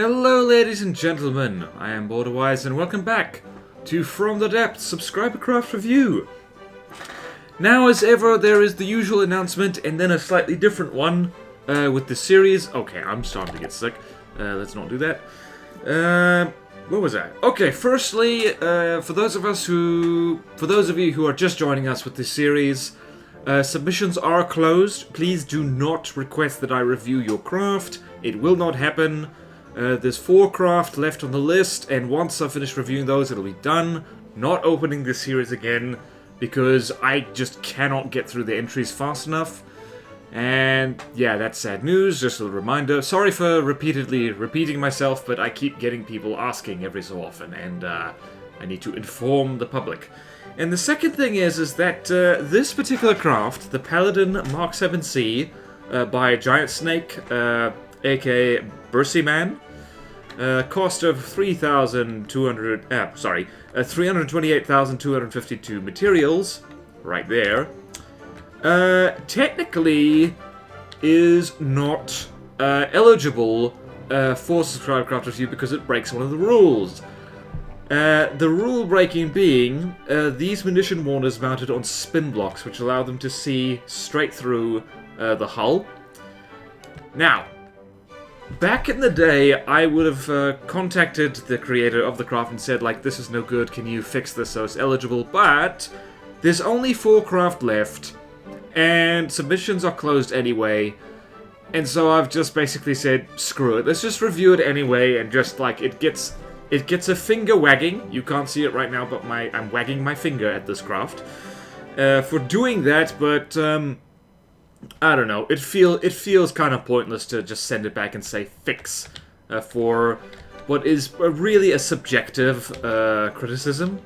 Hello ladies and gentlemen, I am BorderWise and welcome back to From the Depths Subscriber Craft Review. Now as ever there is the usual announcement and then a slightly different one with the series. Okay, I'm starting to get sick, let's not do that. Where was I? Okay, firstly, for those of you who are just joining us with this series, submissions are closed. Please do not request that I review your craft. It will not happen. There's 4 craft left on the list, and once I finish reviewing those, it'll be done. Not opening this series again, because I just cannot get through the entries fast enough. And yeah, that's sad news, just a reminder. Sorry for repeatedly repeating myself, but I keep getting people asking every so often, and I need to inform the public. And the second thing is that this particular craft, the Paladin Mark 7C, by Giant Snake, aka Bursy Man, cost of 328,252 materials, right there, technically is not eligible for Subscribe Craft Review because it breaks one of the rules. The rule breaking being these munition warners mounted on spin blocks, which allow them to see straight through the hull. Now, back in the day, I would have contacted the creator of the craft and said, like, this is no good, can you fix this so it's eligible? But there's only 4 craft left, and submissions are closed anyway, and so I've just basically said, screw it, let's just review it anyway, and just, like, it gets a finger wagging. You can't see it right now, but I'm wagging my finger at this craft for doing that, but I don't know. It feels kind of pointless to just send it back and say fix for what is really a subjective criticism,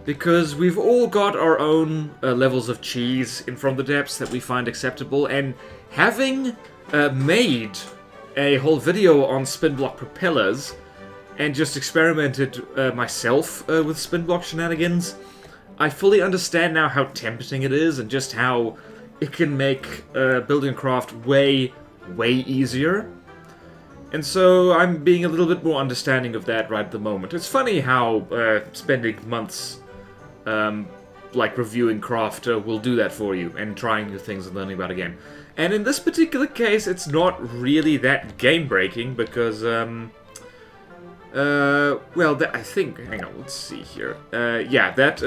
because we've all got our own levels of cheese in From the Depths that we find acceptable, and having made a whole video on spin block propellers and just experimented myself with spin block shenanigans, I fully understand now how tempting it is and just how it can make building a craft way easier. And so I'm being a little bit more understanding of that right at the moment. It's funny how spending months like reviewing craft will do that for you, and trying new things and learning about a game. And in this particular case, it's not really that game-breaking, because well, I think, hang on, let's see here. Yeah, that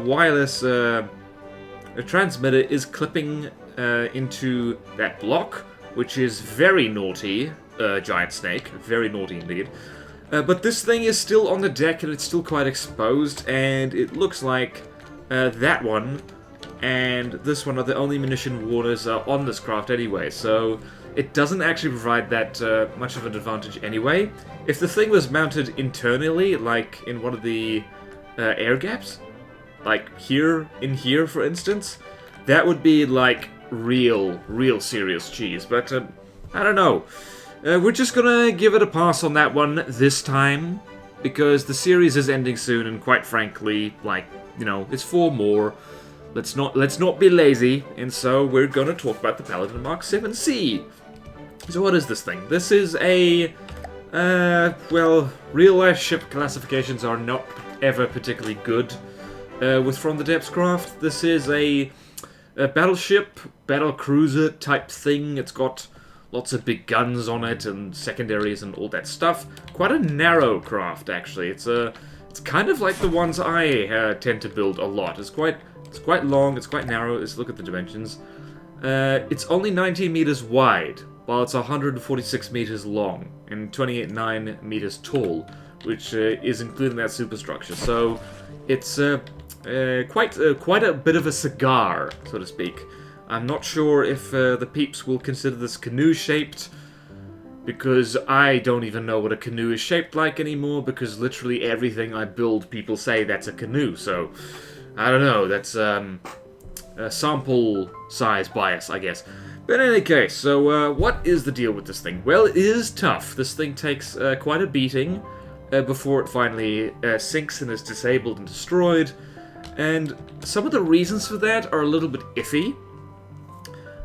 wireless transmitter is clipping into that block, which is very naughty, Giant Snake, very naughty indeed. But this thing is still on the deck and it's still quite exposed, and it looks like that one and this one are the only munition warners on this craft anyway, so it doesn't actually provide that much of an advantage anyway. If the thing was mounted internally, like in one of the air gaps, like here, for instance, that would be like real serious cheese, but I don't know. We're just gonna give it a pass on that one this time, because the series is ending soon, and quite frankly, like, you know, it's 4 more. Let's not be lazy, and so we're gonna talk about the Paladin Mark 7C. So what is this thing? This is a, well, real-life ship classifications are not ever particularly good with From the Depths craft. This is a battleship, battlecruiser type thing. It's got lots of big guns on it and secondaries and all that stuff. Quite a narrow craft, actually. It's kind of like the ones I tend to build a lot. It's quite long. It's quite narrow. Let's look at the dimensions. It's only 19 meters wide, while it's 146 meters long and 28.9 meters tall, which is including that superstructure. So it's quite a bit of a cigar, so to speak. I'm not sure if the peeps will consider this canoe-shaped, because I don't even know what a canoe is shaped like anymore, because literally everything I build, people say that's a canoe, so I don't know, that's a sample size bias, I guess. But in any case, so what is the deal with this thing? Well, it is tough. This thing takes quite a beating before it finally sinks and is disabled and destroyed, and some of the reasons for that are a little bit iffy.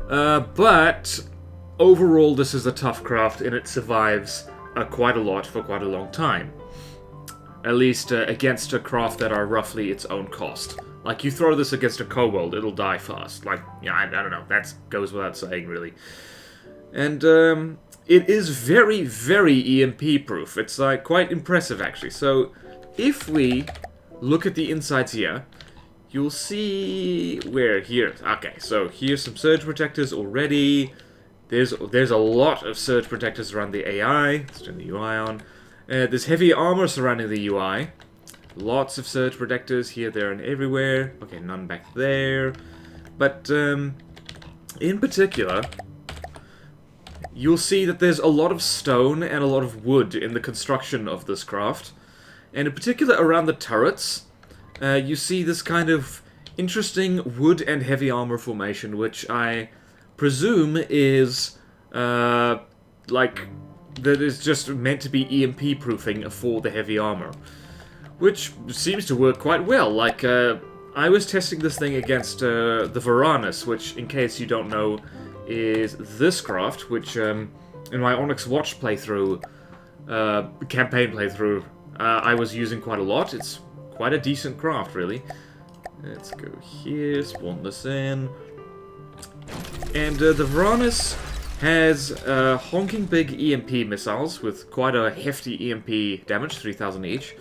But overall, this is a tough craft, and it survives quite a lot for quite a long time. At least against a craft that are roughly its own cost. Like, you throw this against a kobold, it'll die fast. Like, yeah, I don't know, that goes without saying, really. And it is very, very EMP-proof. It's quite impressive, actually. So, if we look at the insides here, you'll see where here. Okay, so here's some surge protectors already. There's a lot of surge protectors around the AI. Let's turn the UI on. There's heavy armor surrounding the UI. Lots of surge protectors here, there, and everywhere. Okay, none back there. But in particular, you'll see that there's a lot of stone and a lot of wood in the construction of this craft. And in particular, around the turrets, you see this kind of interesting wood and heavy armor formation, which I presume is, that is just meant to be EMP proofing for the heavy armor. Which seems to work quite well. Like, I was testing this thing against the Varanus, which, in case you don't know, is this craft, which, in my Onyx Watch playthrough, campaign playthrough, I was using quite a lot. It's quite a decent craft, really. Let's go here, spawn this in. And the Varanus has honking big EMP missiles with quite a hefty EMP damage, 3,000 each.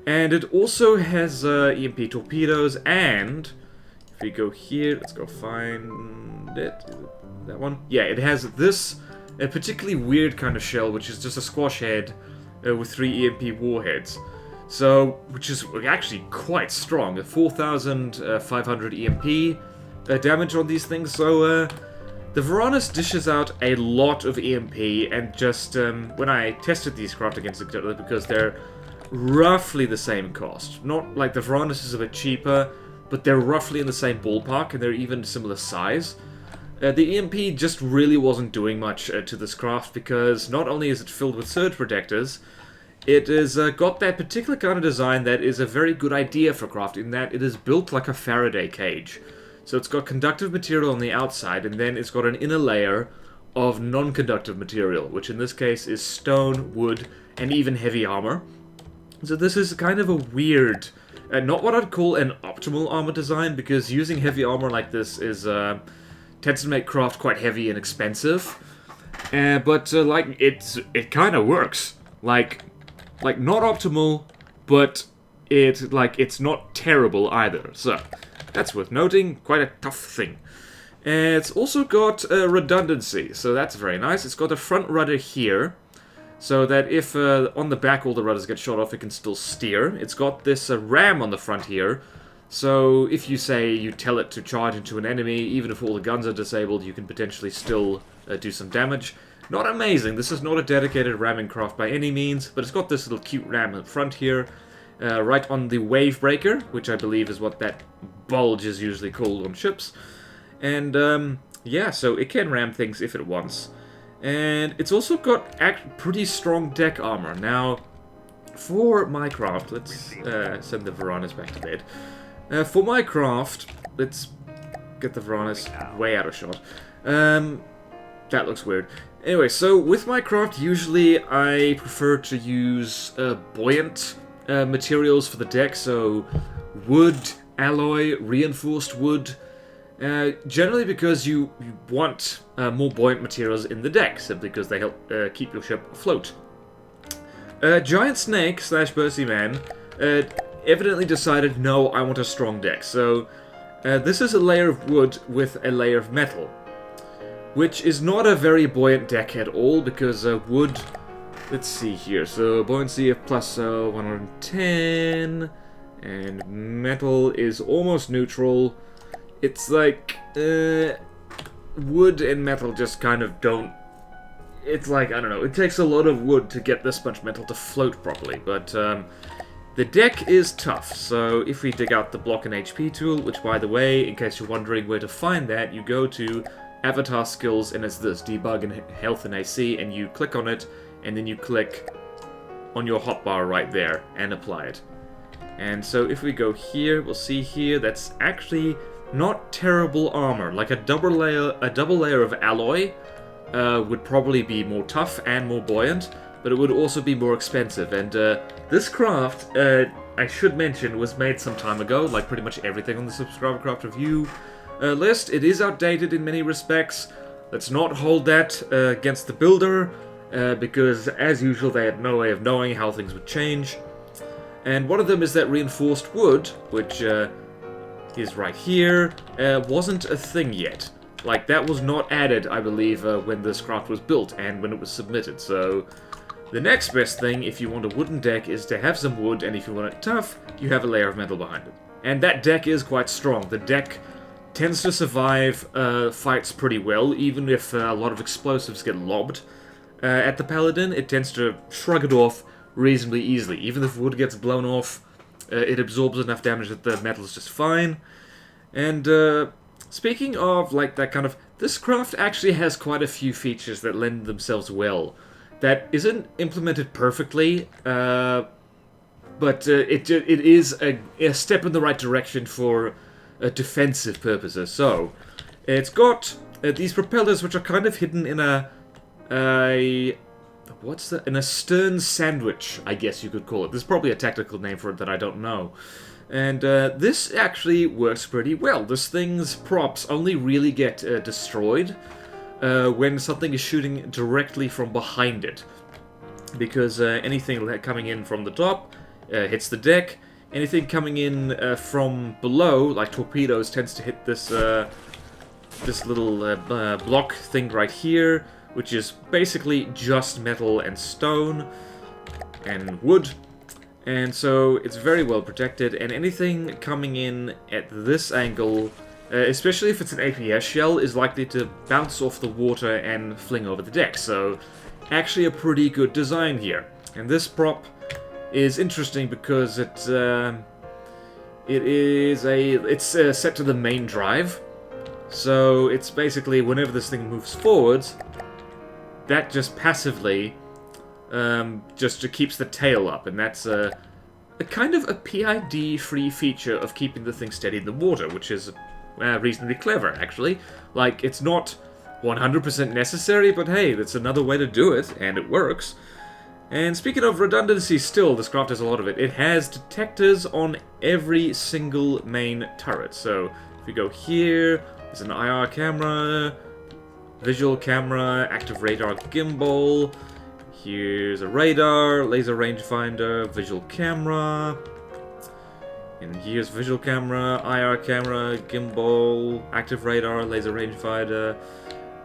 And it also has EMP torpedoes, and if we go here, let's go find it. Is it that one? Yeah, it has this a particularly weird kind of shell, which is just a squash head with 3 EMP warheads. So, which is actually quite strong. 4,500 EMP damage on these things. So, the Varanus dishes out a lot of EMP, and just when I tested these craft against each other, because they're roughly the same cost. Not like the Varanus is a bit cheaper, but they're roughly in the same ballpark, and they're even similar size. The EMP just really wasn't doing much to this craft, because not only is it filled with surge protectors, it has got that particular kind of design that is a very good idea for craft, in that it is built like a Faraday cage. So it's got conductive material on the outside, and then it's got an inner layer of non-conductive material, which in this case is stone, wood, and even heavy armor. So this is kind of a weird, not what I'd call an optimal armor design, because using heavy armor like this is tends to make craft quite heavy and expensive. But it kind of works. Like not optimal, but it's not terrible either. So that's worth noting. Quite a tough thing. It's also got redundancy, so that's very nice. It's got a front rudder here, so that if on the back all the rudders get shot off, it can still steer. It's got this ram on the front here, so if you say you tell it to charge into an enemy, even if all the guns are disabled, you can potentially still do some damage. Not amazing. This is not a dedicated ramming craft by any means, but it's got this little cute ram in front here, right on the wave breaker, which I believe is what that bulge is usually called on ships. And yeah, so it can ram things if it wants. And it's also got pretty strong deck armor. Now, for my craft, let's send the Varanus back to bed. For my craft, let's get the Varanus way out of shot. That looks weird. Anyway, so with my craft, usually I prefer to use buoyant materials for the deck. So wood, alloy, reinforced wood. Generally because you want more buoyant materials in the deck, simply because they help keep your ship afloat. Giant Snake / Bursty Man evidently decided, no, I want a strong deck. So this is a layer of wood with a layer of metal, which is not a very buoyant deck at all, because wood, let's see here, so buoyancy of plus 110, and metal is almost neutral. It's like, wood and metal just kind of don't... It's like, I don't know, it takes a lot of wood to get this much metal to float properly, but the deck is tough. So if we dig out the block and HP tool, which, by the way, in case you're wondering where to find that, you go to Avatar Skills, and it's this, Debug and Health and AC, and you click on it, and then you click on your hotbar right there, and apply it. And so if we go here, we'll see here, that's actually not terrible armor. Like a double layer of alloy would probably be more tough and more buoyant, but it would also be more expensive. And this craft, I should mention, was made some time ago, like pretty much everything on the Subscriber Craft Review list. It is outdated in many respects. Let's not hold that against the builder, because as usual they had no way of knowing how things would change. And one of them is that reinforced wood, which is right here, wasn't a thing yet. Like, that was not added, I believe, when this craft was built and when it was submitted. So the next best thing, if you want a wooden deck, is to have some wood, and if you want it tough, you have a layer of metal behind it. And that deck is quite strong. The deck tends to survive fights pretty well, even if a lot of explosives get lobbed at the Paladin. It tends to shrug it off reasonably easily. Even if wood gets blown off, it absorbs enough damage that the metal is just fine. And speaking of, like, that kind of... This craft actually has quite a few features that lend themselves well. That isn't implemented perfectly, but it is a step in the right direction for defensive purposes. So, it's got these propellers which are kind of hidden in what's that? In a stern sandwich, I guess you could call it. There's probably a technical name for it that I don't know. And this actually works pretty well. This thing's props only really get destroyed when something is shooting directly from behind it. Because anything coming in from the top hits the deck. Anything coming in from below, like torpedoes, tends to hit this this little block thing right here, which is basically just metal and stone and wood. And so it's very well protected, and anything coming in at this angle, especially if it's an APS shell, is likely to bounce off the water and fling over the deck. So actually a pretty good design here. And this prop is interesting because it's set to the main drive. So it's basically whenever this thing moves forwards, that just passively just keeps the tail up, and that's a kind of a PID-free feature of keeping the thing steady in the water, which is reasonably clever, actually. Like, it's not 100% necessary, but hey, that's another way to do it, and it works. And speaking of redundancy still, this craft has a lot of it. It has detectors on every single main turret. So, if we go here, there's an IR camera, visual camera, active radar gimbal. Here's a radar, laser rangefinder, visual camera. And here's visual camera, IR camera, gimbal, active radar, laser rangefinder,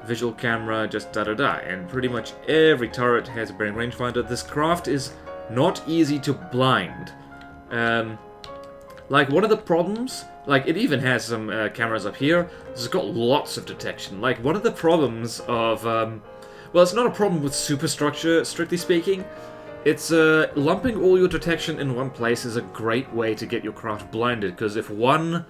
visual camera, just da-da-da. And pretty much every turret has a bearing rangefinder. This craft is not easy to blind. Like, one of the problems, like, it even has some cameras up here. It's got lots of detection. Like, one of the problems of... well, it's not a problem with superstructure, strictly speaking. It's lumping all your detection in one place is a great way to get your craft blinded, because if one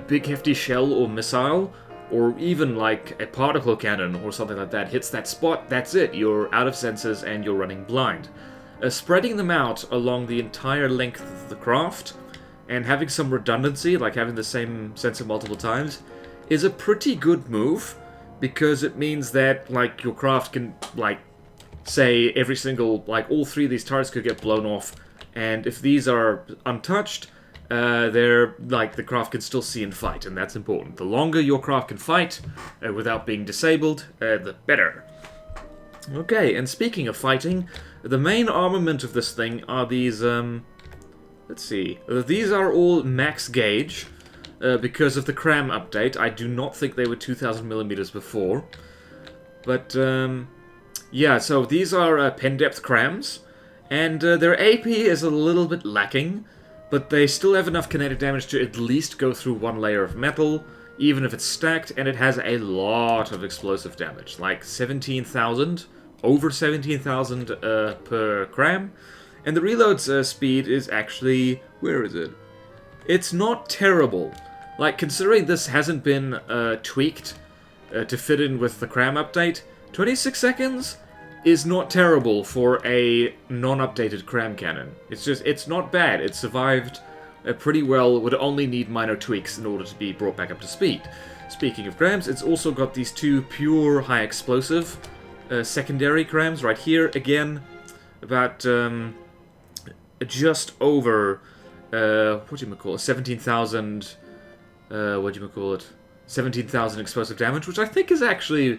big hefty shell or missile, or even like a particle cannon or something like that hits that spot, that's it. You're out of senses and you're running blind. Spreading them out along the entire length of the craft and having some redundancy, like having the same sensor multiple times, is a pretty good move. Because it means that, like, your craft can, like, say every single, like, all three of these turrets could get blown off, and if these are untouched, they're, like, the craft can still see and fight, and that's important. The longer your craft can fight without being disabled, the better. Okay, and speaking of fighting, the main armament of this thing are these, let's see, these are all max gauge. Because of the Kraang update. I do not think they were 2000mm before. But, yeah, so these are pen depth Kraangs, and their AP is a little bit lacking, but they still have enough kinetic damage to at least go through one layer of metal, even if it's stacked, and it has a lot of explosive damage, like 17,000, over 17,000 per Kraang, and the reload speed is actually, where is it? It's not terrible. Like, considering this hasn't been tweaked to fit in with the Kraang update, 26 seconds is not terrible for a non-updated Kraang cannon. It's just, it's not bad. It survived pretty well, would only need minor tweaks in order to be brought back up to speed. Speaking of Kraangs, it's also got these two pure high explosive secondary Kraangs right here. Again, about just over 17,000 17,000 explosive damage, which I think is actually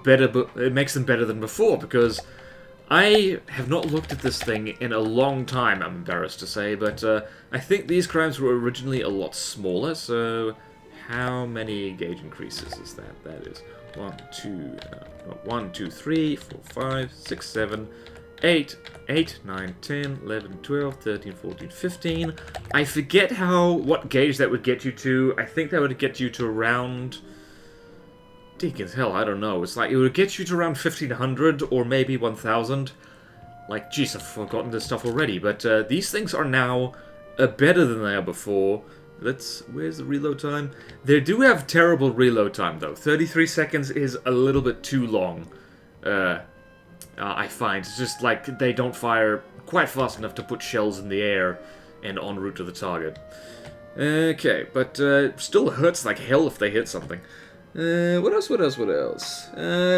better, but it makes them better than before, because I have not looked at this thing in a long time, I'm embarrassed to say, but I think these crimes were originally a lot smaller, so how many gauge increases is that? That is 1, 2, 3, 4, 5, 6, 7, 8, 9, 10, 11, 12, 13, 14, 15. I forget what gauge that would get you to. I think that would get you to around... Deacon's hell, I don't know. It's like, it would get you to around 1,500 or maybe 1,000. Like, jeez, I've forgotten this stuff already. But these things are now better than they are before. Where's the reload time? They do have terrible reload time, though. 33 seconds is a little bit too long. I find. It's just like they don't fire quite fast enough to put shells in the air and en route to the target. Okay, but still hurts like hell if they hit something. What else?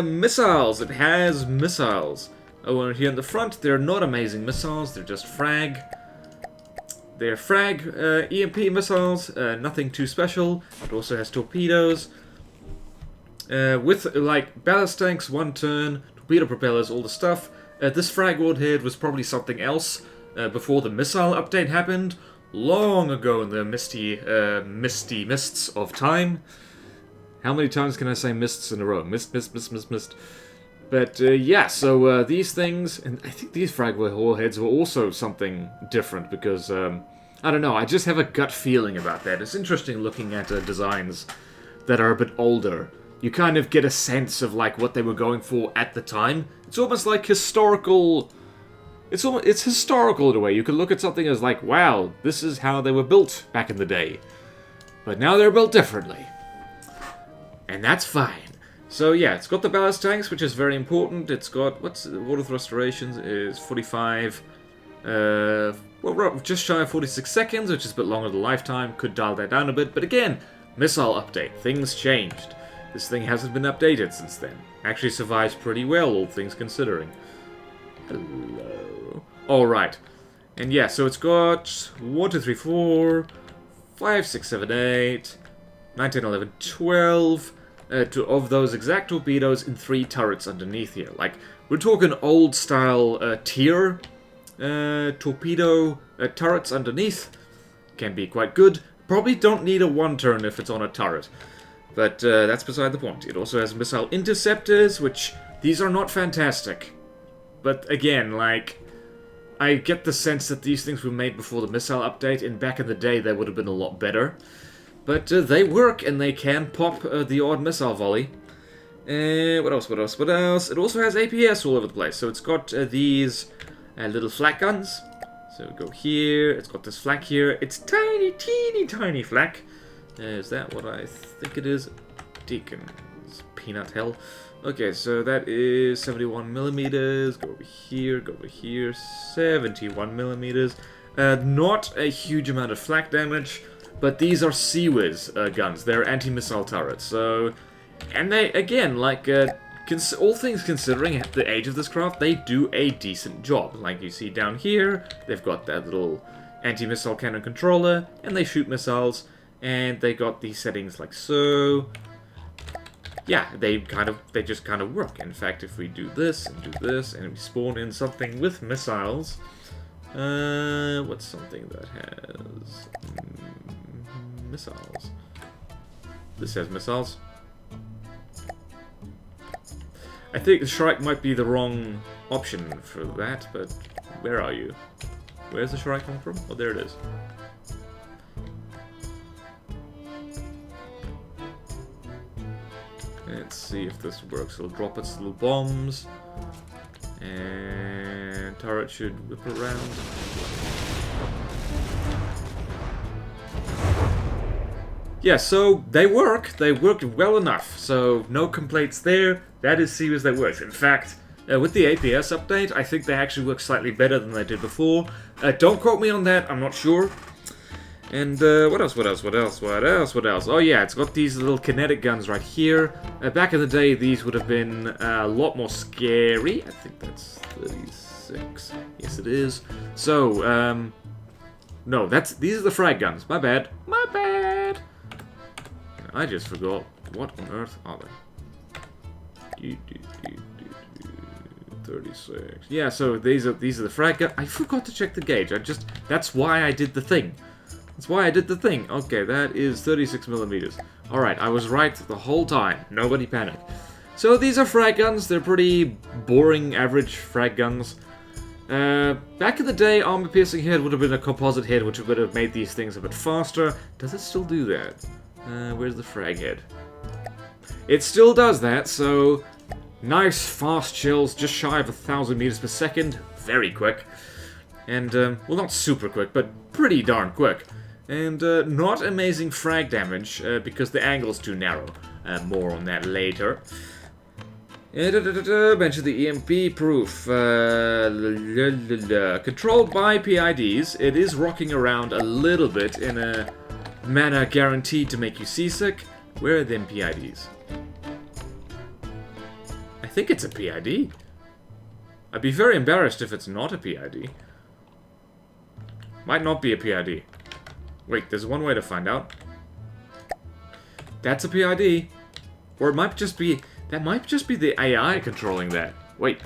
Missiles. It has missiles. Oh, and here in the front, they're not amazing missiles. They're just frag. They're frag EMP missiles. Nothing too special. It also has torpedoes. With, like, ballast tanks, 1 turn, torpedo propellers, all the stuff. This frag warhead was probably something else before the missile update happened. Long ago in the misty mists of time. How many times can I say mists in a row? Mist. But, yeah, so these things, and I think these frag warheads were also something different, because, I don't know, I just have a gut feeling about that. It's interesting looking at designs that are a bit older. You kind of get a sense of, like, what they were going for at the time. It's almost like historical... It's historical in a way. You could look at something as like, wow, this is how they were built back in the day. But now they're built differently. And that's fine. So yeah, it's got the ballast tanks, which is very important. It's got, water thrust durations is 45, well, just shy of 46 seconds, which is a bit longer than lifetime. Could dial that down a bit, but again, missile update. Things changed. This thing hasn't been updated since then. Actually survives pretty well, all things considering. Hello. Alright. And yeah, so it's got 1, 2, 3, 4, 5, 6, 7, 8, 9, 10, 11, 12 of those exact torpedoes in 3 turrets underneath here. Like, we're talking old style tier torpedo turrets underneath. Can be quite good. Probably don't need a 1 turn if it's on a turret. But that's beside the point. It also has missile interceptors, which these are not fantastic. But again, like, I get the sense that these things were made before the missile update, and back in the day they would have been a lot better. But they work, and they can pop the odd missile volley. What else? It also has APS all over the place. So it's got these little flak guns. So we go here. It's got this flak here. It's tiny, teeny, tiny flak. Is that what I think it is? Deacons. Peanut hell. Okay, so that is 71 millimeters. Go over here, 71 millimeters. Not a huge amount of flak damage, but these are CIWS guns. They're anti-missile turrets. So, and they, again, like, all things considering at the age of this craft, they do a decent job. Like you see down here, they've got that little anti-missile cannon controller, and they shoot missiles, and they got these settings like so. Yeah, they just kind of work. In fact, if we do this, and we spawn in something with missiles, what's something that has missiles? This has missiles. I think the Shrike might be the wrong option for that, but where are you? Where's the Shrike come from? Oh, there it is. Let's see if this works. It'll drop its little bombs. And turret should whip around. Yeah, so they work. They worked well enough. So no complaints there. That is CIWS that works. In fact, with the APS update, I think they actually work slightly better than they did before. Don't quote me on that. I'm not sure. And what else? Oh yeah, it's got these little kinetic guns right here. Back in the day, these would have been a lot more scary. I think that's 36. Yes, it is. So, no, these are the frag guns. My bad. My bad. I just forgot. What on earth are they? 36. Yeah, so these are the frag guns. I forgot to check the gauge. That's why I did the thing. That's why I did the thing. Okay, that is 36 millimeters. Alright, I was right the whole time. Nobody panic. So these are frag guns. They're pretty boring, average frag guns. Back in the day, armor-piercing head would have been a composite head, which would have made these things a bit faster. Does it still do that? Where's the frag head? It still does that, so... Nice, fast shells, just shy of 1,000 meters per second. Very quick. And, well, not super quick, but pretty darn quick. And not amazing frag damage, because the angle's too narrow. More on that later. Mention the EMP proof. Controlled by PIDs, it is rocking around a little bit in a manner guaranteed to make you seasick. Where are them PIDs? I think it's a PID. I'd be very embarrassed if it's not a PID. Might not be a PID. Wait, there's one way to find out. That's a PID. Or it might just be... That might just be the AI controlling that. Wait.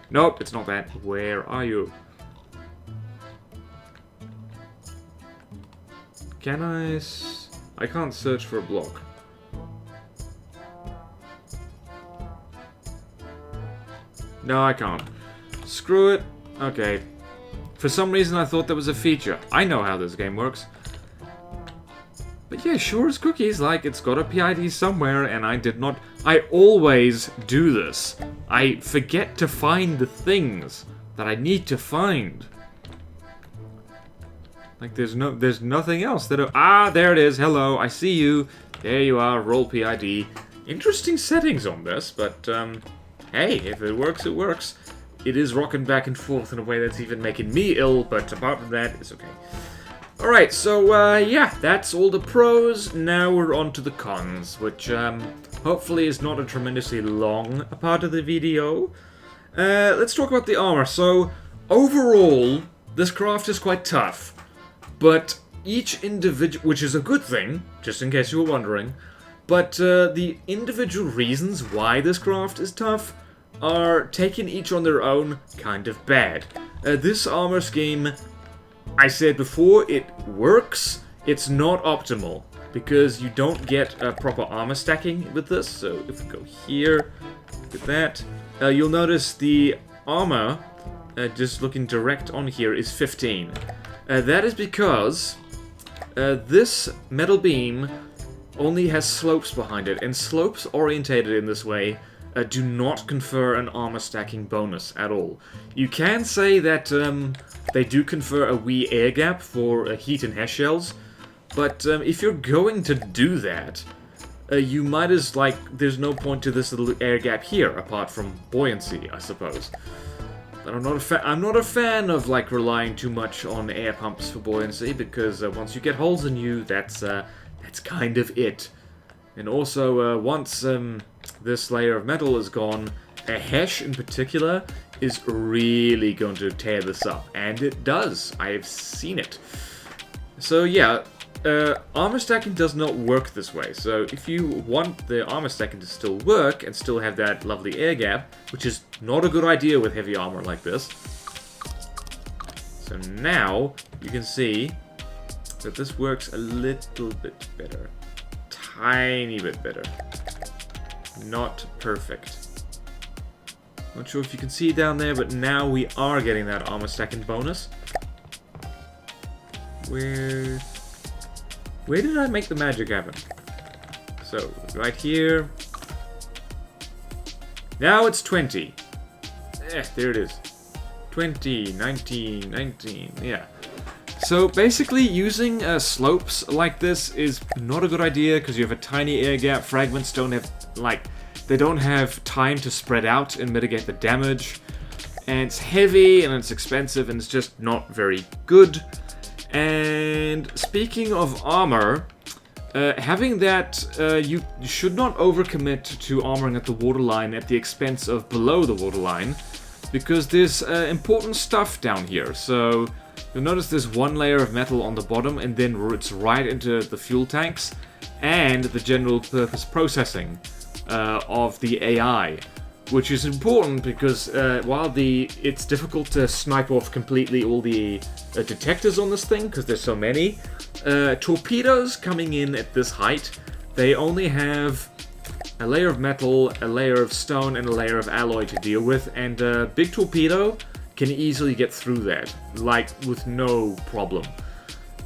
Nope, it's not that. Where are you? Can I... I can't search for a block. No, I can't. Screw it. Okay. For some reason I thought that was a feature. I know how this game works. But yeah, sure as cookies, like, it's got a PID somewhere, and I did not... I always do this. I forget to find the things that I need to find. Like, there's nothing else that... Ah, there it is. Hello, I see you. There you are, roll PID. Interesting settings on this, but, hey, if it works, it works. It is rocking back and forth in a way that's even making me ill, but apart from that, it's okay. Alright, so, yeah, that's all the pros. Now we're on to the cons, which, hopefully is not a tremendously long part of the video. Let's talk about the armor. So, overall, this craft is quite tough, but each individual, which is a good thing, just in case you were wondering, but, the individual reasons why this craft is tough are taken each on their own kind of bad. This armor scheme, I said before, it works. It's not optimal because you don't get proper armor stacking with this. So if we go here, look at that, you'll notice the armor, just looking direct on here, is 15. That is because this metal beam only has slopes behind it, and slopes orientated in this way do not confer an armor stacking bonus at all. You can say that they do confer a wee air gap for heat and hash shells, but if you're going to do that, you might as, like, there's no point to this little air gap here, apart from buoyancy, I suppose. But I'm not a fan of, like, relying too much on air pumps for buoyancy, because once you get holes in you, that's kind of it. And also, once this layer of metal is gone, a hash in particular is really going to tear this up. And it does. I have seen it. So yeah, armor stacking does not work this way. So if you want the armor stacking to still work and still have that lovely air gap, which is not a good idea with heavy armor like this. So now you can see that this works a little bit better. Tiny bit better. Not perfect. Not sure if you can see down there, but now we are getting that armor stacking bonus. Where did I make the magic happen? So, right here. Now it's 20. There it is. 20, 19, 19, yeah. So basically using slopes like this is not a good idea because you have a tiny air gap. Fragments don't have, like, they don't have time to spread out and mitigate the damage. And it's heavy and it's expensive and it's just not very good. And speaking of armor, having that, you should not overcommit to armoring at the waterline at the expense of below the waterline, because there's important stuff down here. So you'll notice there's one layer of metal on the bottom, and then it's right into the fuel tanks and the general purpose processing of the AI, which is important because while it's difficult to snipe off completely all the detectors on this thing because there's so many, torpedoes coming in at this height, they only have a layer of metal, a layer of stone, and a layer of alloy to deal with, and a big torpedo can easily get through that, like, with no problem.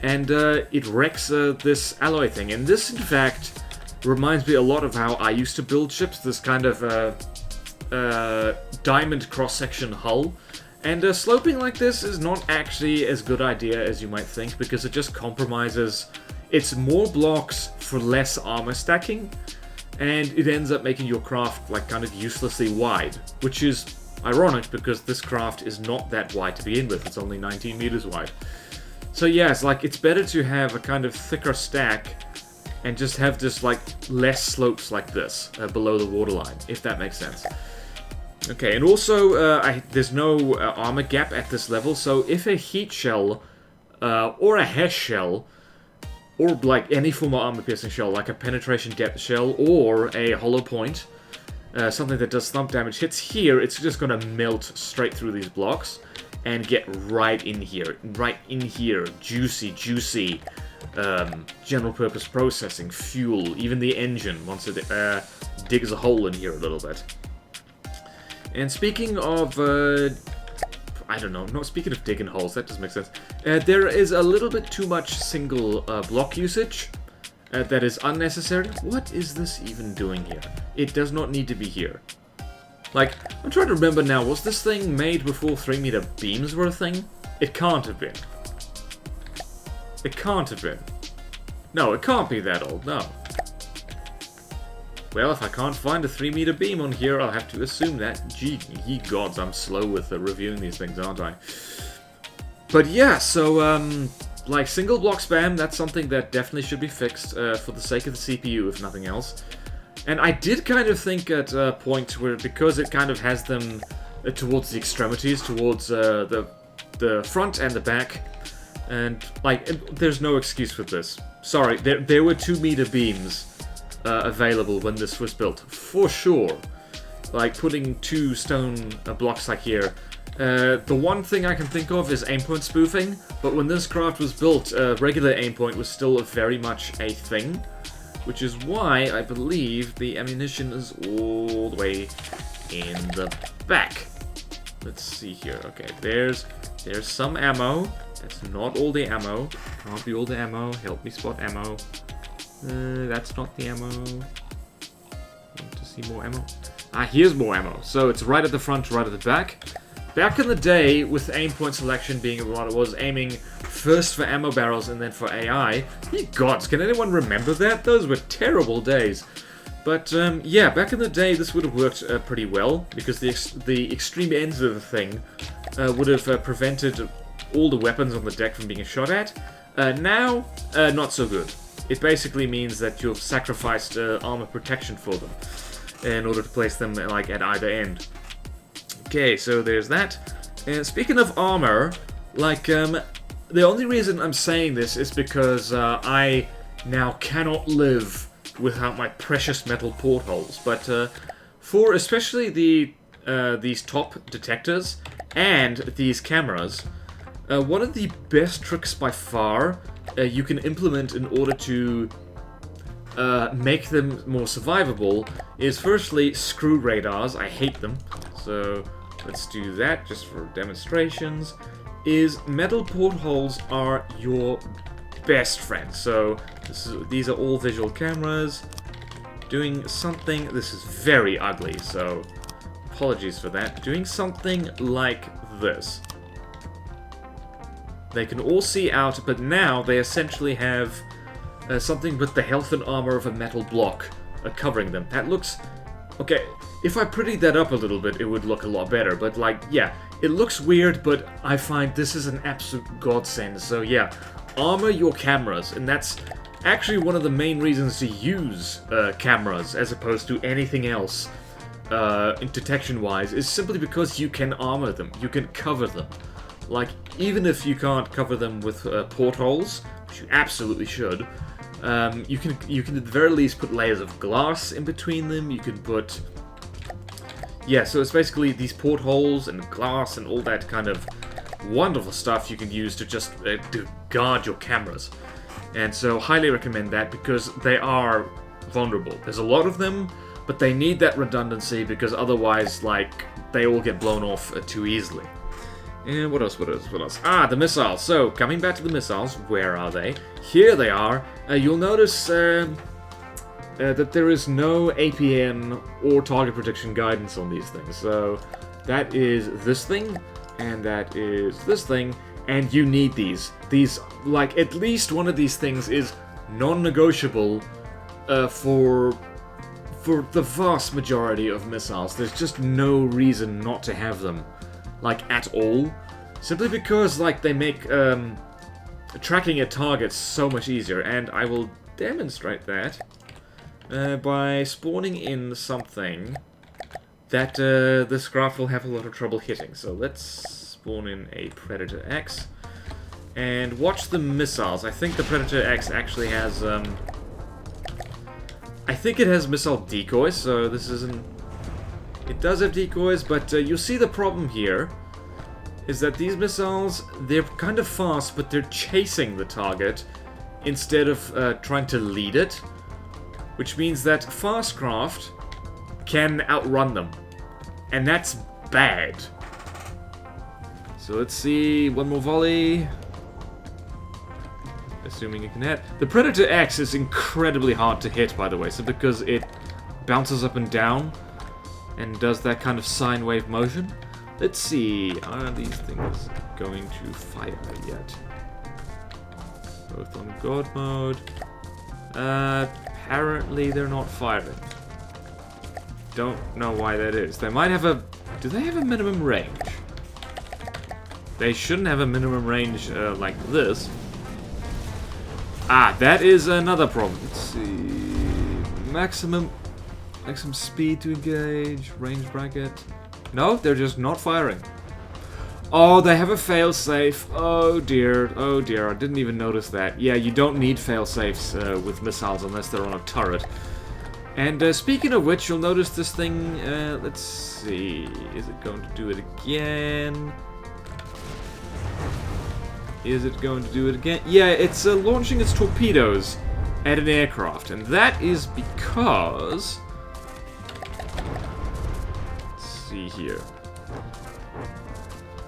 And it wrecks this alloy thing. And this, in fact, reminds me a lot of how I used to build ships, this kind of diamond cross-section hull. And sloping like this is not actually as good idea as you might think, because it just compromises. It's more blocks for less armor stacking, and it ends up making your craft like kind of uselessly wide, which is ironic because this craft is not that wide to begin with. It's only 19 meters wide. So yeah, it's better to have a kind of thicker stack and just have just like less slopes like this below the waterline, if that makes sense. Okay, and also there's no armor gap at this level, so if a heat shell or a HESH shell, or like any form of armor piercing shell, like a penetration depth shell or a hollow point, something that does thump damage, hits here, it's just going to melt straight through these blocks and get right in here. Juicy general purpose processing, fuel, even the engine once it digs a hole in here a little bit. And speaking of, I don't know, not speaking of digging holes, that doesn't make sense. There is a little bit too much single block usage that is unnecessary. What is this even doing here? It does not need to be here. Like, I'm trying to remember now, was this thing made before 3-meter beams were a thing? It can't have been. It can't have been. No, it can't be that old, no. Well, if I can't find a 3-meter beam on here, I'll have to assume that. Gee, ye gods, I'm slow with reviewing these things, aren't I? But yeah, so, like, single block spam, that's something that definitely should be fixed for the sake of the CPU, if nothing else. And I did kind of think at a point where, because it kind of has them towards the extremities, towards the front and the back, and, like, there's no excuse for this. Sorry, there were 2-meter beams available when this was built, for sure. Like, putting 2 stone blocks like here. The one thing I can think of is aimpoint spoofing, but when this craft was built, regular aimpoint was still very much a thing, which is why I believe the ammunition is all the way in the back. Let's see here. Okay, there's some ammo. That's not all the ammo. Can't be all the ammo. Help me spot ammo. That's not the ammo. Want to see more ammo? Ah, here's more ammo. So it's right at the front, right at the back. Back in the day, with aimpoint selection being what it was, aiming first for ammo barrels and then for AI, ye gods, can anyone remember that? Those were terrible days. But yeah, back in the day, this would have worked pretty well, because the extreme ends of the thing would have prevented all the weapons on the deck from being shot at. Now, not so good. It basically means that you've sacrificed armor protection for them in order to place them like at either end. Okay, so there's that. And speaking of armor, like, the only reason I'm saying this is because I now cannot live without my precious metal portholes. But for especially these top detectors and these cameras, one of the best tricks by far you can implement in order to make them more survivable is firstly screw radars. I hate them, so let's do that just for demonstrations. Metal portholes are your best friend. So these are all visual cameras doing something. This is very ugly, so apologies for that. Doing something like this. They can all see out, but now they essentially have something with the health and armor of a metal block covering them. That looks... Okay, If I prettied that up a little bit, it would look a lot better. But, like, yeah, it looks weird, but I find this is an absolute godsend. So, yeah, armor your cameras, and that's actually one of the main reasons to use cameras as opposed to anything else in detection-wise, is simply because you can armor them, you can cover them. Like, even if you can't cover them with portholes, which you absolutely should, you can at the very least put layers of glass in between them. You can put... Yeah, so it's basically these portholes and glass and all that kind of wonderful stuff you can use to just to guard your cameras. And so, highly recommend that, because they are vulnerable. There's a lot of them, but they need that redundancy, because otherwise, like, they all get blown off too easily. And what else? Ah, the missiles. So, coming back to the missiles, where are they? Here they are. You'll notice that there is no APM or target prediction guidance on these things. So, that is this thing, and that is this thing, and you need these. These, like, at least one of these things is non-negotiable for the vast majority of missiles. There's just no reason not to have them. Like, at all. Simply because, like, they make tracking a target so much easier. And I will demonstrate that by spawning in something that this graph will have a lot of trouble hitting. So let's spawn in a Predator X. And watch the missiles. I think the Predator X actually has... I think it has missile decoys, so this isn't... It does have decoys, but you'll see the problem here is that these missiles, they're kind of fast, but they're chasing the target instead of trying to lead it, which means that fast craft can outrun them, and that's bad. So let's see, one more volley, assuming it can hit. The Predator X is incredibly hard to hit, by the way, so because it bounces up and down and does that kind of sine wave motion. Let's see, are these things going to fire yet? Both on God mode. Apparently they're not firing. Don't know why that is. They might have a... Do they have a minimum range? They shouldn't have a minimum range like this. Ah, that is another problem. Let's see... Maximum speed to engage, range bracket. No, they're just not firing. Oh, they have a failsafe. Oh dear, I didn't even notice that. Yeah, you don't need failsafes with missiles unless they're on a turret. And speaking of which, you'll notice this thing, let's see, is it going to do it again? Is it going to do it again? Yeah, it's launching its torpedoes at an aircraft, and that is because... see here.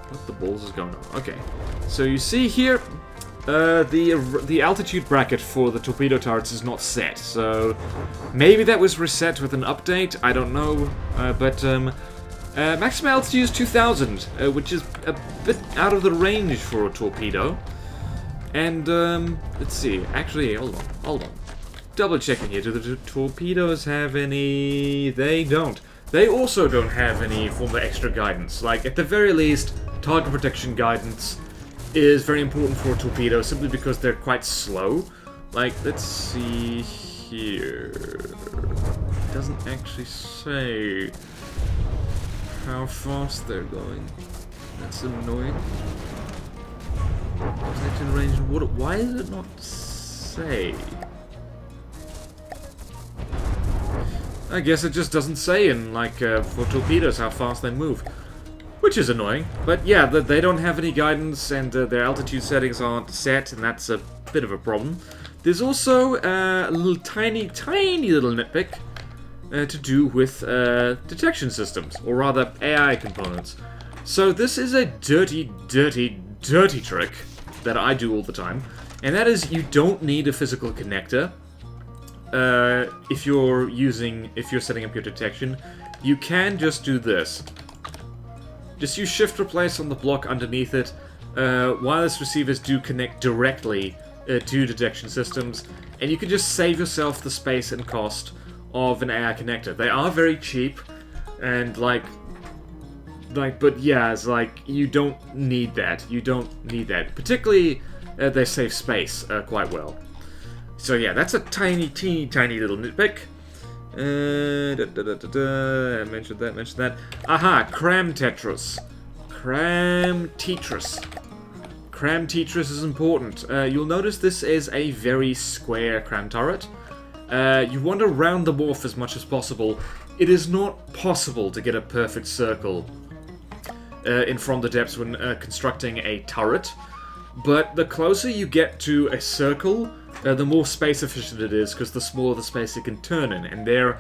What the balls is going on? Okay, so you see here, the altitude bracket for the torpedo turrets is not set. So maybe that was reset with an update. I don't know, but maximum altitude is 2,000, which is a bit out of the range for a torpedo. And let's see. Actually, hold on. Double checking here. Do the torpedoes have any? They don't. They also don't have any form of extra guidance. Like, at the very least, target protection guidance is very important for a torpedo, simply because they're quite slow. Like, let's see here. It doesn't actually say how fast they're going. That's annoying. Protection range. Why does it not say? I guess it just doesn't say in, like, for torpedoes how fast they move. Which is annoying. But yeah, they don't have any guidance, and their altitude settings aren't set, and that's a bit of a problem. There's also a little tiny little nitpick to do with detection systems, or rather AI components. So this is a dirty trick that I do all the time, and that is you don't need a physical connector. If you're setting up your detection, you can just do this. Just use shift replace on the block underneath it. Wireless receivers do connect directly to detection systems, and you can just save yourself the space and cost of an AI connector. They are very cheap. And but yeah, it's like, you don't need that. You don't need that. Particularly, they save space quite well. So yeah, that's a tiny little nitpick. I mentioned that. Aha, Cram Tetris. Cram Tetris is important. You'll notice this is a very square cram turret. You want to round them off as much as possible. It is not possible to get a perfect circle in from the depths when constructing a turret, but the closer you get to a circle, the more space efficient it is, because the smaller the space it can turn in. And there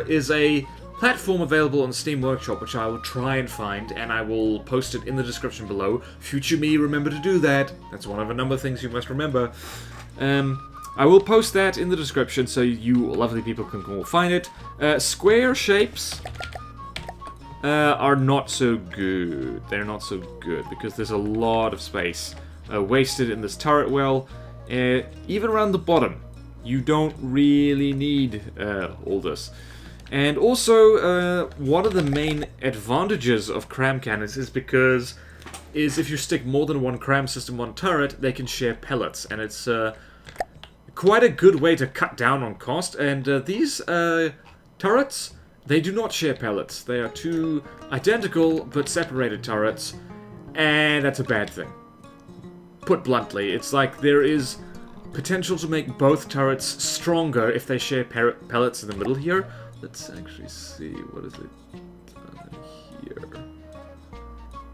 is a platform available on Steam Workshop, which I will try and find, and I will post it in the description below. Future me, remember to do that. That's one of a number of things you must remember. I will post that in the description so you lovely people can go find it. Square shapes are not so good. They're not so good because there's a lot of space wasted in this turret well. Even around the bottom, you don't really need all this. And also, one of the main advantages of cram cannons is if you stick more than one cram system on turret, they can share pellets, and it's quite a good way to cut down on cost. And these turrets, they do not share pellets. They are two identical but separated turrets, and that's a bad thing. Put bluntly, it's like there is potential to make both turrets stronger if they share pellets in the middle here. Let's actually see, what is it here?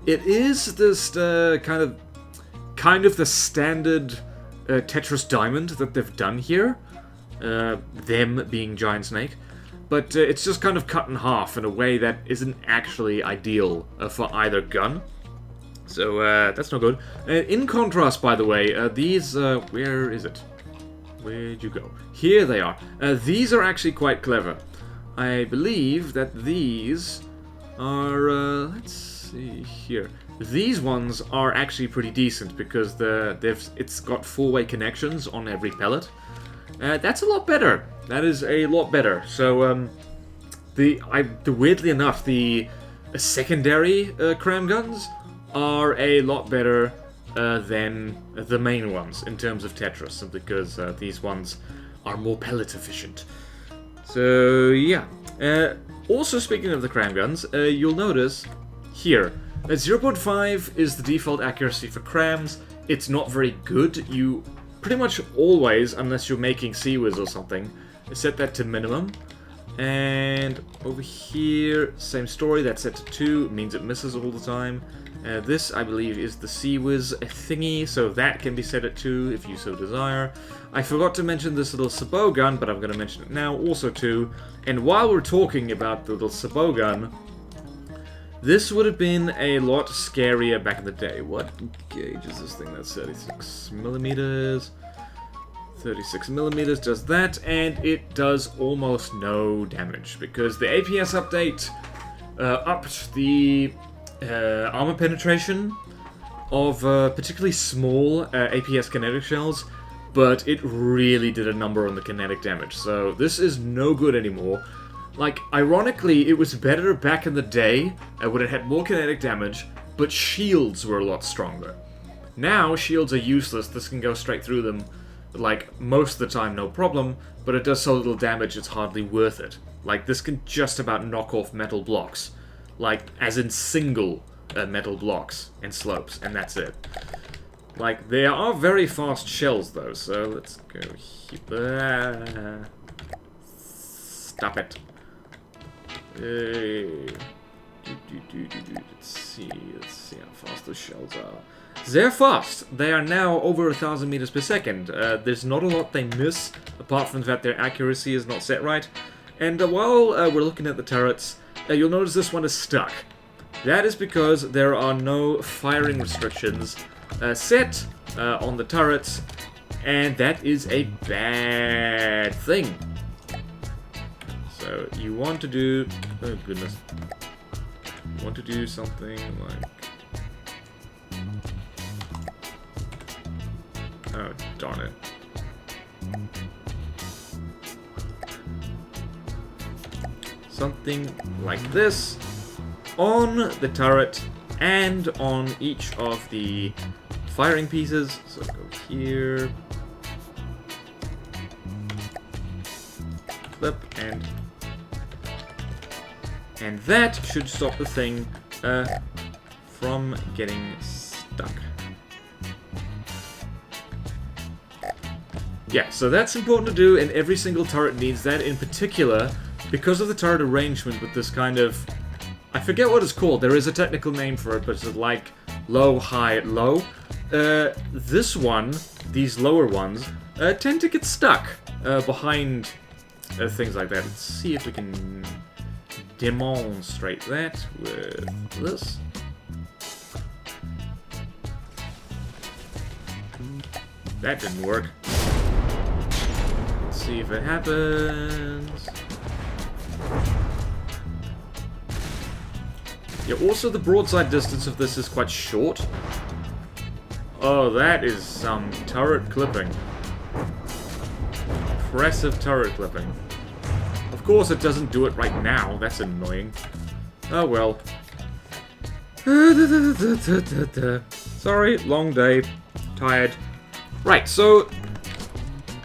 It is this kind of the standard Tetris Diamond that they've done here. Them being Giant Snake. But it's just kind of cut in half in a way that isn't actually ideal for either gun. So that's not good. In contrast, by the way, these... where is it? Where'd you go? Here they are. These are actually quite clever. I believe that these are... let's see here. These ones are actually pretty decent because it's got four-way connections on every pellet. That's a lot better. That is a lot better. So, weirdly enough, the secondary Kraang Guns are a lot better than the main ones in terms of Tetris, simply because these ones are more pellet efficient. So, yeah. Also, speaking of the Kraang Guns, you'll notice here, 0.5 is the default accuracy for crams. It's not very good. You pretty much always, unless you're making Seawiz or something, set that to minimum. And over here, same story, that's set to 2, means it misses all the time. This, I believe, is the Seawiz thingy, so that can be set at 2 if you so desire. I forgot to mention this little sabot gun, but I'm going to mention it now, also 2. And while we're talking about the little sabot gun, this would have been a lot scarier back in the day. What gauge is this thing? That's 36 millimeters. 36 millimeters does that, and it does almost no damage because the APS update upped the armor penetration of particularly small APS kinetic shells, but it really did a number on the kinetic damage. So this is no good anymore. Like, ironically, it was better back in the day when it had more kinetic damage, but shields were a lot stronger. Now, shields are useless. This can go straight through them, like, most of the time, no problem, but it does so little damage it's hardly worth it. Like, this can just about knock off metal blocks. Like, as in single metal blocks and slopes, and that's it. Like, they are very fast shells, though, so let's go here. Stop it. Let's see how fast the shells are. They're fast. They are now over 1,000 meters per second. There's not a lot they miss, apart from the fact their accuracy is not set right. And while we're looking at the turrets, you'll notice this one is stuck. That is because there are no firing restrictions set on the turrets, and that is a bad thing. So you want to do... oh goodness. You want to do something like... oh, darn it. something like this on the turret and on each of the firing pieces. So go here, flip, and that should stop the thing from getting stuck. Yeah, so that's important to do, and every single turret needs that. In particular, because of the turret arrangement with this kind of... I forget what it's called. There is a technical name for it, but it's like low, high, low. This one, these lower ones, tend to get stuck behind things like that. Let's see if we can demonstrate that with this. That didn't work. Let's see if it happens. Yeah, also the broadside distance of this is quite short. Oh, that is some turret clipping. Impressive turret clipping. Of course it doesn't do it right now, that's annoying. Oh well. Sorry, long day. Tired. Right, so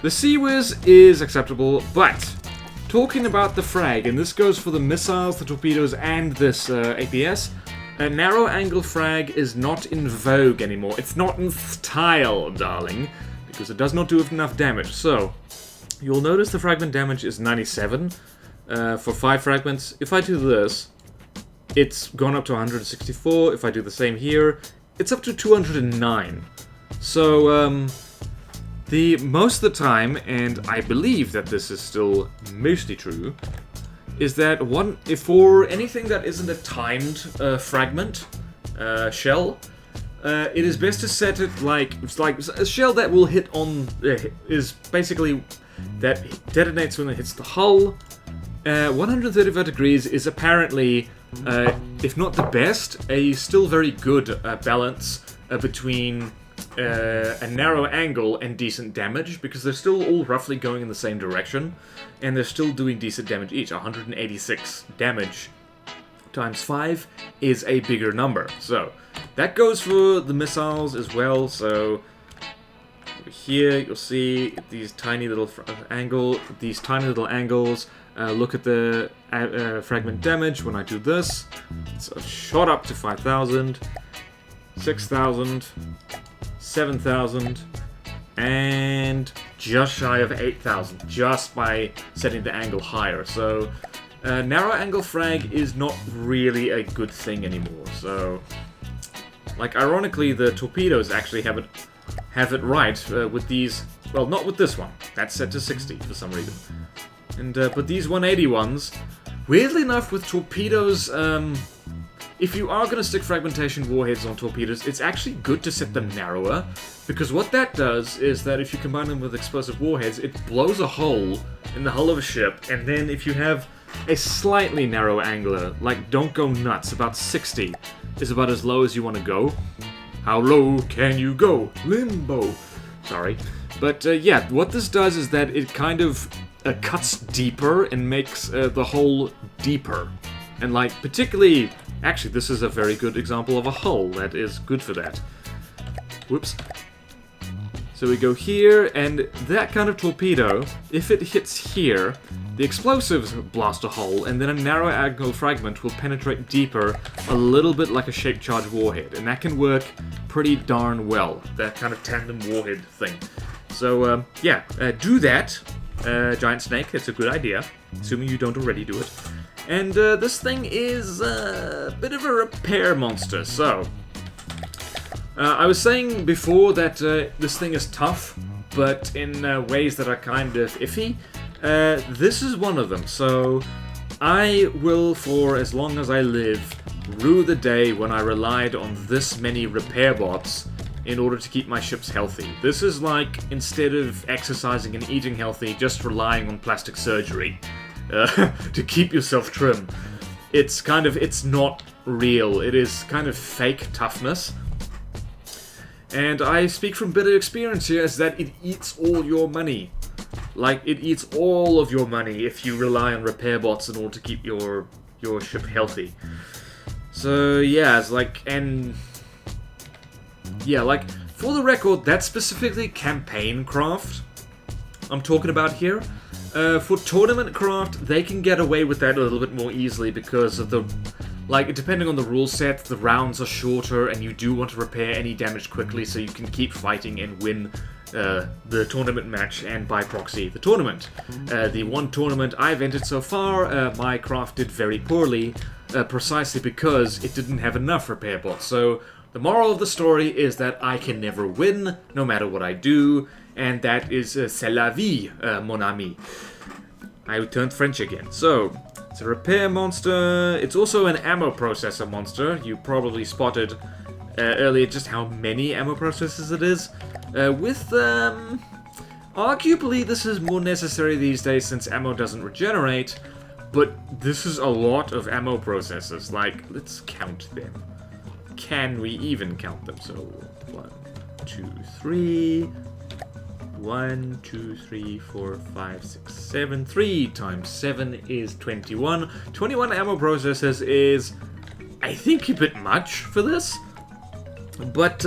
the Sea-Whiz is acceptable, but talking about the frag, and this goes for the missiles, the torpedoes, and this APS, a narrow angle frag is not in vogue anymore. It's not in style, darling, because it does not do enough damage. So, you'll notice the fragment damage is 97 for 5 fragments. If I do this, it's gone up to 164. If I do the same here, it's up to 209. So, most of the time, and I believe that this is still mostly true, is that for anything that isn't a timed fragment shell, it is best to set it like a shell that will hit on is basically that detonates when it hits the hull. 135 degrees is apparently, if not the best, a still very good balance between a narrow angle and decent damage, because they're still all roughly going in the same direction, and they're still doing decent damage each. 186 damage times 5 is a bigger number. So that goes for the missiles as well. So over here you'll see these tiny little angles. Look at the fragment damage when I do this. It's shot up to 5,000, 6,000. 7,000, and just shy of 8,000, just by setting the angle higher. So, narrow angle frag is not really a good thing anymore. So, like, ironically, the torpedoes actually have it right with these. Well, not with this one. That's set to 60 for some reason. And but these 180 ones, weirdly enough, with torpedoes. If you are going to stick fragmentation warheads on torpedoes, it's actually good to set them narrower, because what that does is that if you combine them with explosive warheads, it blows a hole in the hull of a ship, and then if you have a slightly narrow angler, like don't go nuts, about 60 is about as low as you want to go. How low can you go? Limbo. Sorry. But yeah, what this does is that it kind of cuts deeper and makes the hole deeper. And like, particularly... Actually, this is a very good example of a hull that is good for that. Whoops. So we go here, and that kind of torpedo, if it hits here, the explosives blast a hole, and then a narrow angle fragment will penetrate deeper, a little bit like a shaped charge warhead, and that can work pretty darn well, that kind of tandem warhead thing. So, yeah, do that, Giant Snake, it's a good idea, assuming you don't already do it. And this thing is a bit of a repair monster, so... I was saying before that this thing is tough, but in ways that are kind of iffy. This is one of them, so I will, for as long as I live, rue the day when I relied on this many repair bots in order to keep my ships healthy. This is like, instead of exercising and eating healthy, just relying on plastic surgery. To keep yourself trim. It's not real. It is kind of fake toughness. And I speak from bitter experience here, as that it eats all your money. Like, it eats all of your money if you rely on repair bots in order to keep your ship healthy. So, yeah, it's like, and... yeah, like, for the record, that's specifically campaign craft I'm talking about here. For tournament craft, they can get away with that a little bit more easily because of the... like, depending on the rule set, the rounds are shorter and you do want to repair any damage quickly so you can keep fighting and win the tournament match and by proxy the tournament. The one tournament I've entered so far, my craft did very poorly, precisely because it didn't have enough repair bots. So the moral of the story is that I can never win, no matter what I do, and that is c'est la vie, mon ami. I turned French again. So, it's a repair monster. It's also an ammo processor monster. You probably spotted earlier just how many ammo processors it is. Arguably this is more necessary these days since ammo doesn't regenerate, but this is a lot of ammo processors. Like, let's count them. Can we even count them? So, 1, 2, 3... 1, 2, 3, 4, 5, 6, 7. 3 times 7 is 21. 21 ammo processors is, I think, a bit much for this. But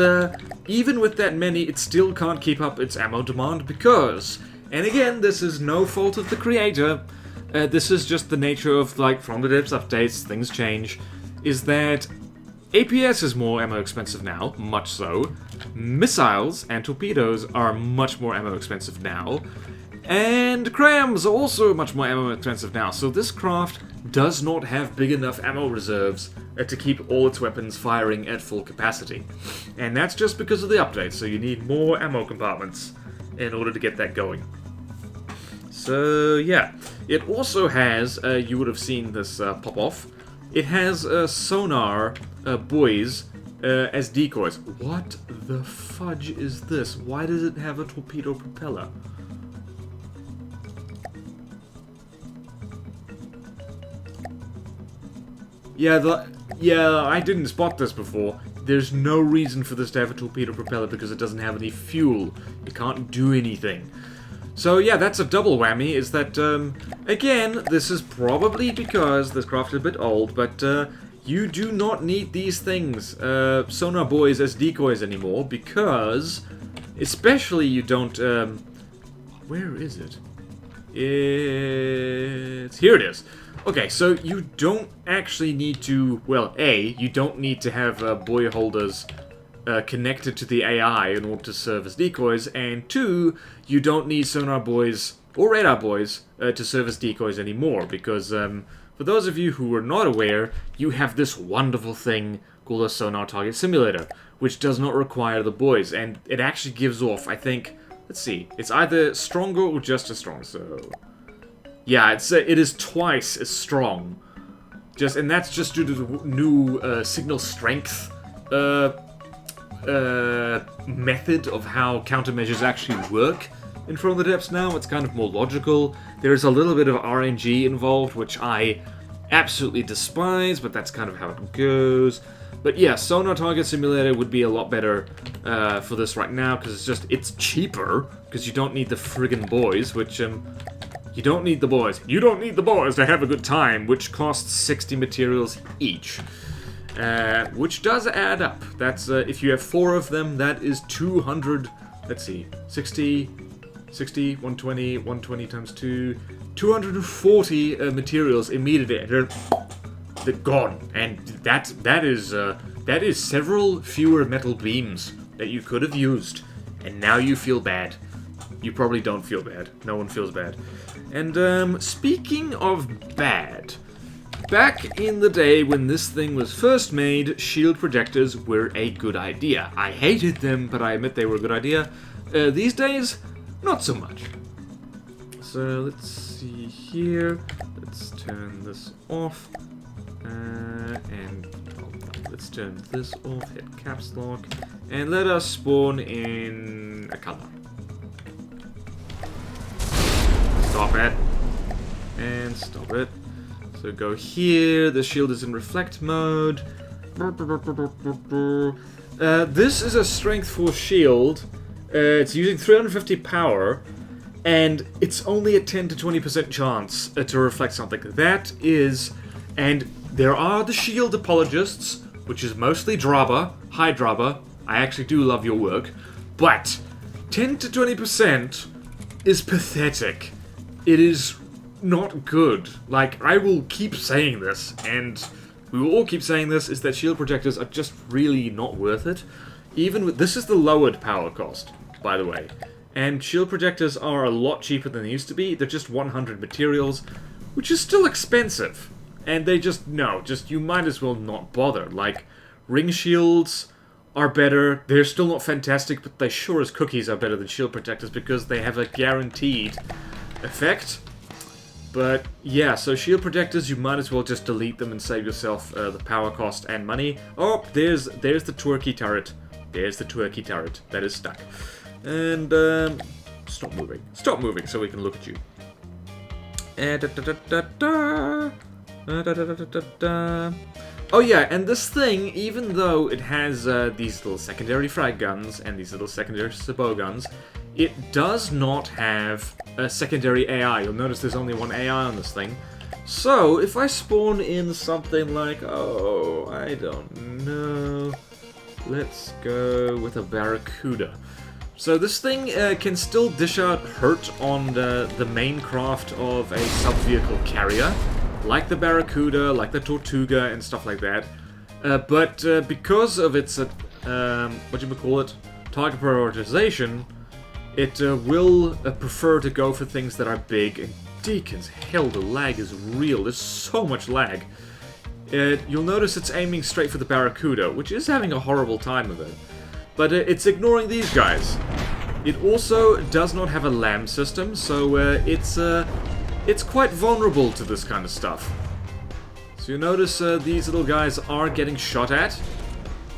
even with that many, it still can't keep up its ammo demand because, and again, this is no fault of the creator, this is just the nature of, like, from the depths updates, things change, is that APS is more ammo expensive now, much so. Missiles and torpedoes are much more ammo expensive now. And crams are also much more ammo expensive now. So this craft does not have big enough ammo reserves to keep all its weapons firing at full capacity. And that's just because of the updates, so you need more ammo compartments in order to get that going. So yeah, it also has, you would have seen this pop off, it has sonar buoys as decoys. What the fudge is this? Why does it have a torpedo propeller? Yeah, I didn't spot this before. There's no reason for this to have a torpedo propeller because it doesn't have any fuel. It can't do anything. So yeah, that's a double whammy, is that, again, this is probably because this craft is a bit old, but you do not need these things, sonar buoys as decoys anymore, because, especially you don't, where is it? Here it is. Okay, so you don't actually need to, well, A, you don't need to have buoy holders connected to the AI in order to serve as decoys, and 2, you don't need sonar buoys or radar buoys to serve as decoys anymore, because for those of you who are not aware, you have this wonderful thing called a sonar target simulator, which does not require the buoys, and it actually gives off, I think, let's see, it's either stronger or just as strong, so yeah, it is twice as strong, and that's just due to the new signal strength method of how countermeasures actually work in From the Depths now. It's kind of more logical. There's a little bit of RNG involved, which I absolutely despise, but that's kind of how it goes. But yeah, Sonar Target Simulator would be a lot better for this right now, because it's cheaper, because you don't need the friggin' buoys, which, you don't need the buoys. You don't need the buoys to have a good time, which costs 60 materials each. Which does add up. That's, if you have 4 of them, that is 200, let's see, 60, 120 times 2, 240 materials immediately. They're gone. And that is several fewer metal beams that you could have used. And now you feel bad. You probably don't feel bad. No one feels bad. And, speaking of bad, back in the day when this thing was first made, shield projectors were a good idea. I hated them, but I admit they were a good idea. These days, not so much. So, let's see here. Let's turn this off. And let's turn this off, hit caps lock, and let us spawn in a color. Stop it. And stop it. So go here, the shield is in reflect mode. This is a strength 4 shield. It's using 350 power. and it's only a 10 to 20% chance to reflect something. That is, and there are the shield apologists, which is mostly Draba. Hi Draba, I actually do love your work, but 10 to 20% is pathetic. It is not good. Like, I will keep saying this, and we will all keep saying this, is that shield projectors are just really not worth it. Even with, this is the lowered power cost, by the way. And shield projectors are a lot cheaper than they used to be. They're just 100 materials, which is still expensive. And they just, no, just, you might as well not bother. Like, ring shields are better. They're still not fantastic, but they sure as cookies are better than shield protectors because they have a guaranteed effect. But yeah, so shield protectors, you might as well just delete them and save yourself the power cost and money. Oh, there's the twerky turret. There's the twerky turret that is stuck. And stop moving. Stop moving so we can look at you. Oh yeah, and this thing, even though it has these little secondary frag guns and these little secondary sabot guns, it does not have a secondary AI. You'll notice there's only one AI on this thing. So, if I spawn in something like, oh, I don't know, let's go with a Barracuda. So this thing can still dish out hurt on the main craft of a sub-vehicle carrier, like the Barracuda, like the Tortuga, and stuff like that. But because of its, target prioritization, it will prefer to go for things that are big, and Deacons, hell, the lag is real. There's so much lag. You'll notice it's aiming straight for the Barracuda, which is having a horrible time of it. But it's ignoring these guys. It also does not have a LAM system, so it's quite vulnerable to this kind of stuff. So you notice these little guys are getting shot at,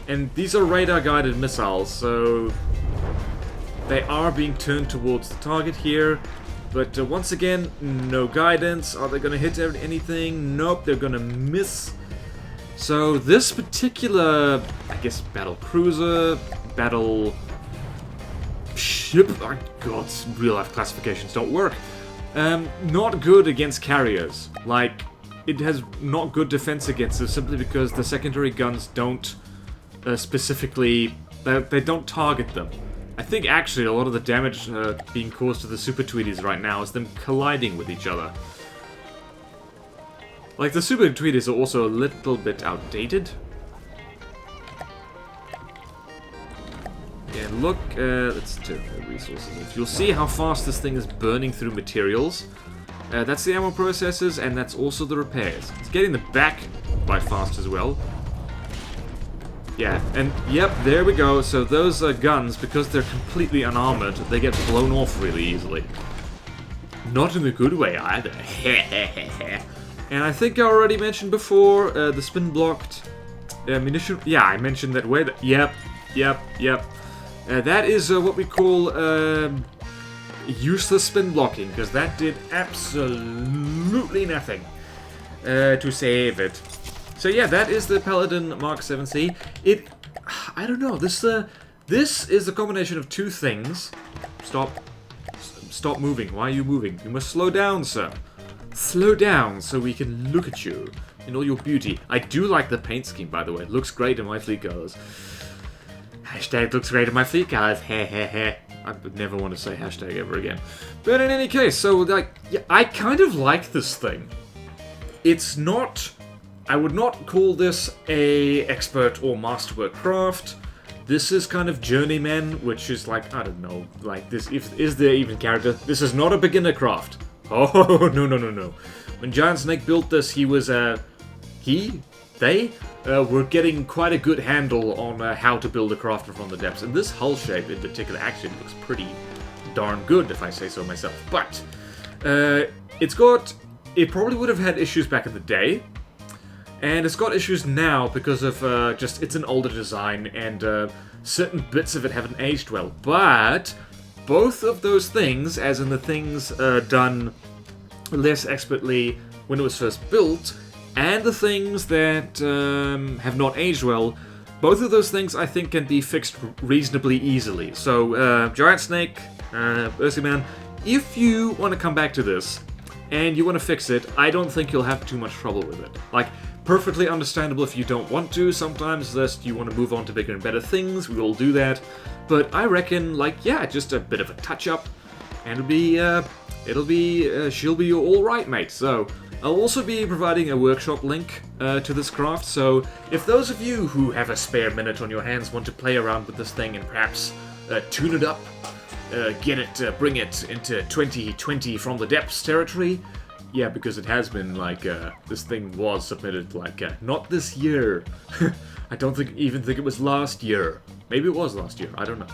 and these are radar-guided missiles, so they are being turned towards the target here. But once again, no guidance. Are they going to hit anything? Nope, they're going to miss. So this particular, I guess, Battlecruiser, battleship, oh god, real-life classifications don't work. Not good against carriers. Like, it has not good defense against them simply because the secondary guns don't specifically, they don't target them. I think actually a lot of the damage being caused to the Super Tweeties right now is them colliding with each other. Like, the Super Tweeties are also a little bit outdated. Yeah, look, let's do resources. If you'll see how fast this thing is burning through materials. That's the ammo processors, and that's also the repairs. It's getting them back quite fast as well. Yeah, and yep, there we go. So those guns, because they're completely unarmored, they get blown off really easily. Not in a good way either. And I think I already mentioned before, the spin-blocked munition. Yeah, I mentioned that way. Yep. That is what we call useless spin blocking, because that did absolutely nothing to save it. So yeah, that is the Paladin Mark 7C. I don't know, this is a combination of two things. Stop moving. Why are you moving? You must slow down, sir. Slow down so we can look at you in all your beauty. I do like the paint scheme, by the way. It looks great in my fleet colors. Hashtag looks great in my fleet colors. Heh. I would never want to say hashtag ever again. But in any case, so like, yeah, I kind of like this thing. It's not, I would not call this a expert or masterwork craft. This is kind of journeyman, which is like, I don't know, like this, is there even character? This is not a beginner craft. Oh, no. When Giant Snake built this, they were getting quite a good handle on how to build a craft from the depths. And this hull shape in particular actually looks pretty darn good, if I say so myself. But it probably would have had issues back in the day. And it's got issues now because of it's an older design and certain bits of it haven't aged well. But both of those things, as in the things done less expertly when it was first built, and the things that have not aged well, both of those things I think can be fixed reasonably easily. So, Giant Snake, Ursi Man, if you want to come back to this, and you want to fix it, I don't think you'll have too much trouble with it. Like, perfectly understandable if you don't want to. Sometimes just you want to move on to bigger and better things, we will do that. But I reckon, like, yeah, just a bit of a touch-up, and she'll be alright, mate. So, I'll also be providing a workshop link to this craft, so if those of you who have a spare minute on your hands want to play around with this thing and perhaps tune it up, bring it into 2020 from the depths territory. Yeah, because it has been, like, this thing was submitted, like, not this year. I don't even think it was last year. Maybe it was last year, I don't know.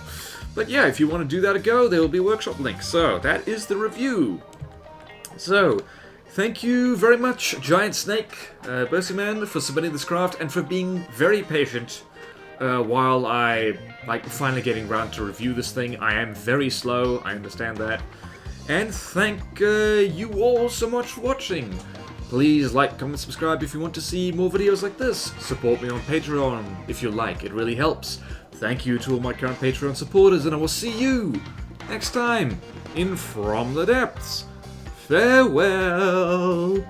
But yeah, if you want to do that a go, there will be a workshop link. So, that is the review. So, thank you very much, Giant Snake, Bercyman, for submitting this craft, and for being very patient while I, like, finally getting around to review this thing. I am very slow, I understand that. And thank you all so much for watching. Please like, comment, subscribe if you want to see more videos like this. Support me on Patreon if you like, it really helps. Thank you to all my current Patreon supporters, and I will see you next time in From the Depths. Farewell!